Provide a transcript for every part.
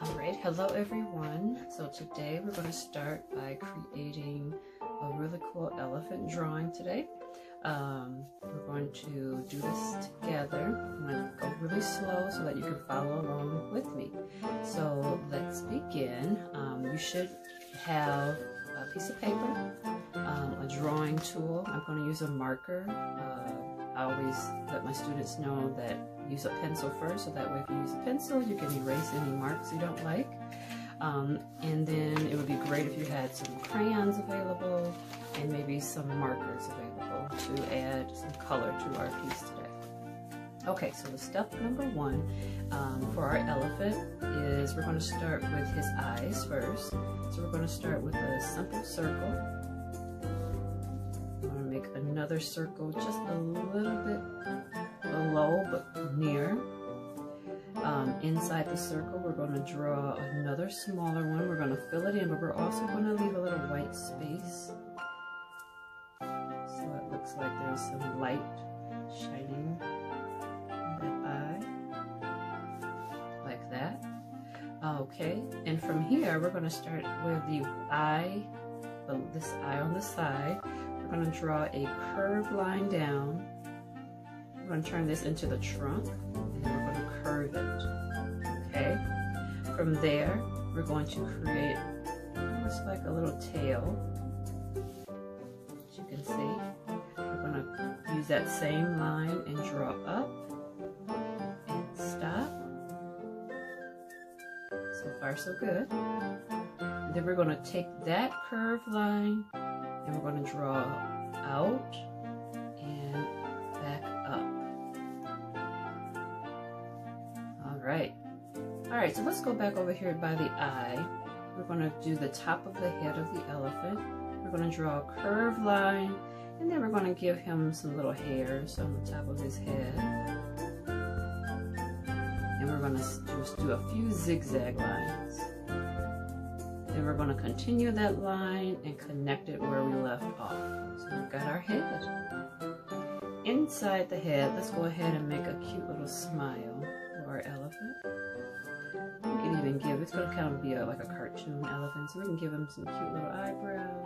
Alright, hello everyone. So today we're going to start by creating a really cool elephant drawing today. We're going to do this together. I'm going to go really slow so that you can follow along with me. So let's begin. You should have a piece of paper, a drawing tool. I'm going to use a marker. I always let my students know that use a pencil first, so that way if you use a pencil you can erase any marks you don't like. And then it would be great if you had some crayons available and maybe some markers available to add some color to our piece today. Okay, so the step number one for our elephant is we're going to start with his eyes first. So we're going to start with a simple circle. I'm going to make another circle just a little bit below but near. Inside the circle we're going to draw another smaller one. We're going to fill it in, but we're also going to leave a little white space so it looks like there's some light shining in that eye, like that. Okay, and from here we're going to start with the eye, this eye on the side. We're going to draw a curved line down. We're going to turn this into the trunk, and we're going to curve it, okay? From there, we're going to create almost like a little tail, as you can see. We're going to use that same line and draw up and stop. So far, so good. And then we're going to take that curved line, and we're going to draw out and back up. Alright, so let's go back over here by the eye. We're going to do the top of the head of the elephant. We're going to draw a curved line, and then we're going to give him some little hairs on the top of his head. And we're going to just do a few zigzag lines. Then we're going to continue that line and connect it where we left off. So we've got our head. Inside the head, let's go ahead and make a cute little smile for our elephant. We can even give, it's going to kind of be like a cartoon elephant, so we can give him some cute little eyebrows.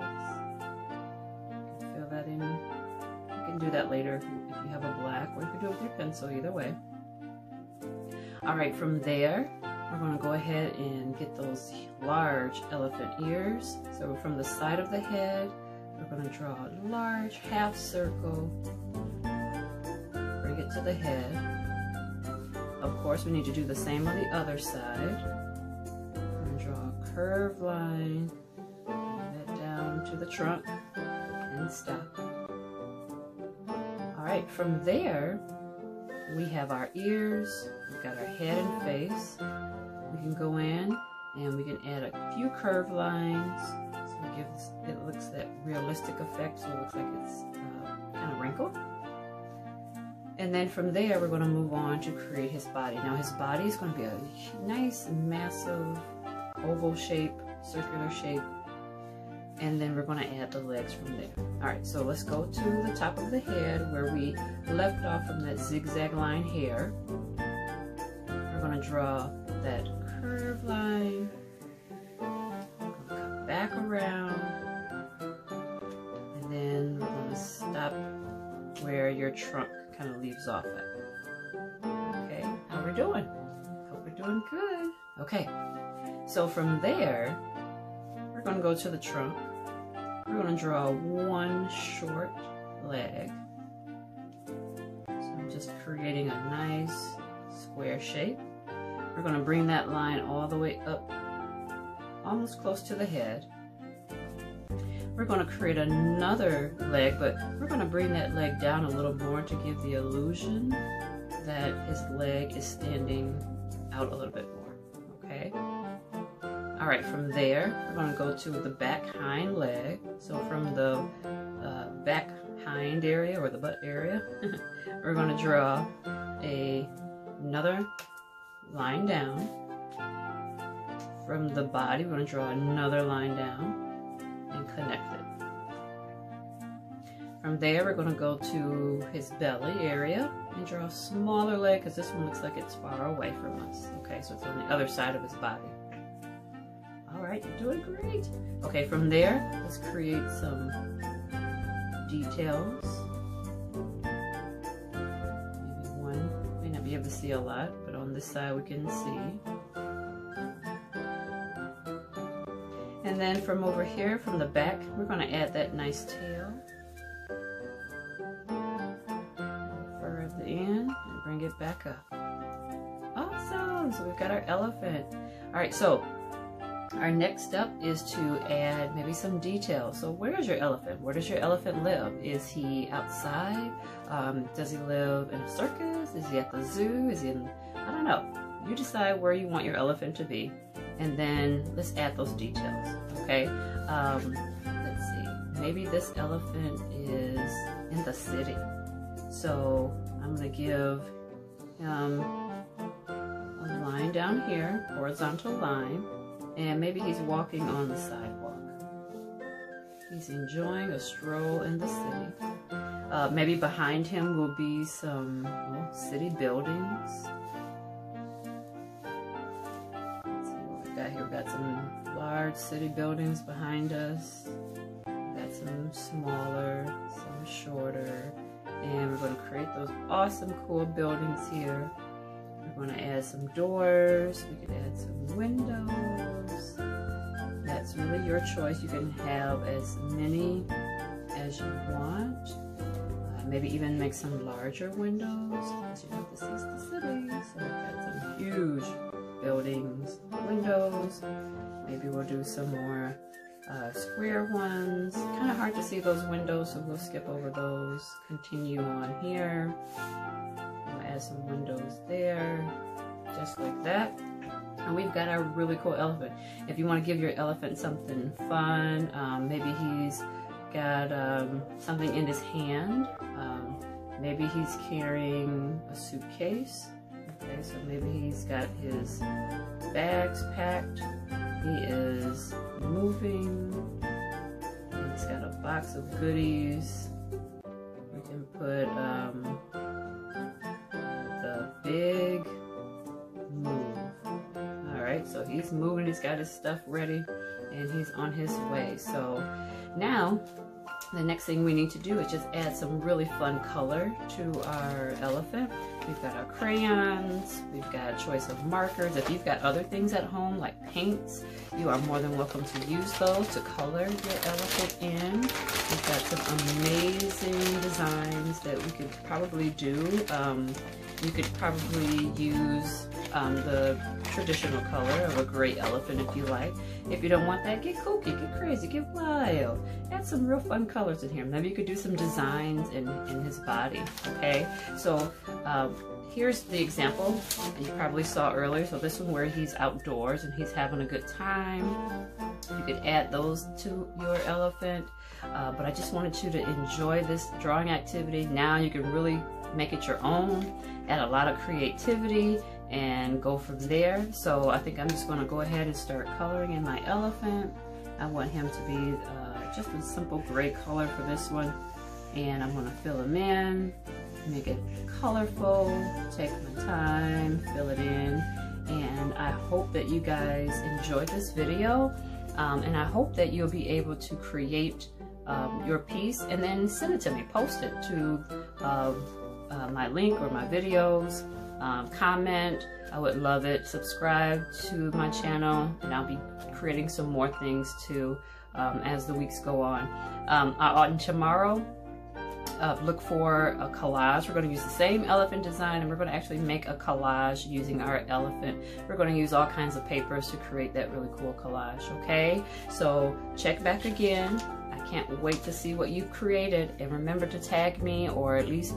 You can fill that in. You can do that later if you have a black, or you can do it with your pencil, either way. Alright, from there, we're going to go ahead and get those large elephant ears. So from the side of the head, we're going to draw a large half circle. Bring it to the head. Of course, we need to do the same on the other side. We're going to draw a curved line, bring that down to the trunk, and stop. Alright, from there, we have our ears, we've got our head and face. We can go in and we can add a few curved lines, so it gives, it looks that realistic effect, so it looks like it's kind of wrinkled. And then from there, we're going to move on to create his body. Now his body is going to be a nice, massive, oval shape, circular shape. And then we're going to add the legs from there. Alright, so let's go to the top of the head where we left off from that zigzag line here. We're going to draw that curved line. We're going to come back around. And then we're going to stop where your trunk kind of leaves off at. Okay, how we're doing? Hope we're doing good. Okay, so from there, we're going to go to the trunk. We're going to draw one short leg. So I'm just creating a nice square shape. We're going to bring that line all the way up, almost close to the head. We're going to create another leg, but we're going to bring that leg down a little more to give the illusion that his leg is standing out a little bit more, okay? Alright, from there, we're going to go to the back hind leg. So from the back hind area, or the butt area, we're going to draw another line down. From the body, we're going to draw another line down and connect it. From there, we're going to go to his belly area and draw a smaller leg, because this one looks like it's far away from us. Okay, so it's on the other side of his body. right, you're doing great. Okay, from there, let's create some details. Maybe one, may not be able to see a lot, but on this side we can see. And then from over here, from the back, we're going to add that nice tail. Further in and bring it back up. Awesome! So we've got our elephant. Alright, so our next step is to add maybe some details. So where is your elephant? Where does your elephant live? Is he outside? Does he live in a circus? Is he at the zoo? Is he in, I don't know. You decide where you want your elephant to be. And then let's add those details, okay? Let's see, maybe this elephant is in the city. So I'm gonna give him a line down here, horizontal line, and maybe he's walking on the sidewalk. He's enjoying a stroll in the city. Maybe behind him will be some city buildings. Here we've got some large city buildings behind us. We've got some smaller, some shorter, and we're going to create those awesome cool buildings here. We're going to add some doors. We could add some windows. That's really your choice. You can have as many as you want. Maybe even make some larger windows, because you know this is the city, so we've got some huge buildings, windows. Maybe we'll do some more square ones. Kind of hard to see those windows, so we'll skip over those. Continue on here. We'll add some windows there, just like that. And we've got our really cool elephant. If you want to give your elephant something fun, maybe he's got something in his hand. Maybe he's carrying a suitcase. Okay, so maybe he's got his bags packed. He is moving. He's got a box of goodies. We can put the big move. Alright, so he's moving, he's got his stuff ready, and he's on his way. So now, the next thing we need to do is just add some really fun color to our elephant. We've got our crayons, we've got a choice of markers. If you've got other things at home like paints, you are more than welcome to use those to color your elephant in. We've got some amazing designs that we could probably do. You could probably use the traditional color of a gray elephant if you like. If you don't want that, get kooky, get crazy, get wild. Add some real fun colors in here. Maybe you could do some designs in his body, okay? So here's the example you probably saw earlier. So this one where he's outdoors and he's having a good time. You could add those to your elephant. But I just wanted you to enjoy this drawing activity. Now you can really make it your own, add a lot of creativity, and go from there. So I think I'm just going to go ahead and start coloring in my elephant. I want him to be just a simple gray color for this one, and I'm going to fill him in, make it colorful, take my time, fill it in, and I hope that you guys enjoyed this video, and I hope that you'll be able to create your piece and then send it to me, post it to my link or my videos. Comment, I would love it. Subscribe to my channel, and I'll be creating some more things too as the weeks go on. On tomorrow, look for a collage. We're going to use the same elephant design, and we're going to actually make a collage using our elephant. We're going to use all kinds of papers to create that really cool collage, okay? So check back again. I can't wait to see what you've created, and remember to tag me, or at least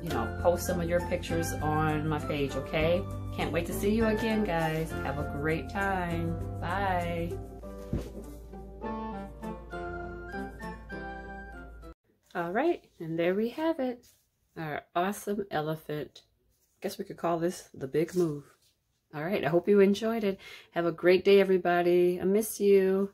you know, post some of your pictures on my page, okay? Can't wait to see you again, guys. Have a great time. Bye. All right, and there we have it. Our awesome elephant. Guess we could call this the big move. All right, I hope you enjoyed it. Have a great day, everybody. I miss you.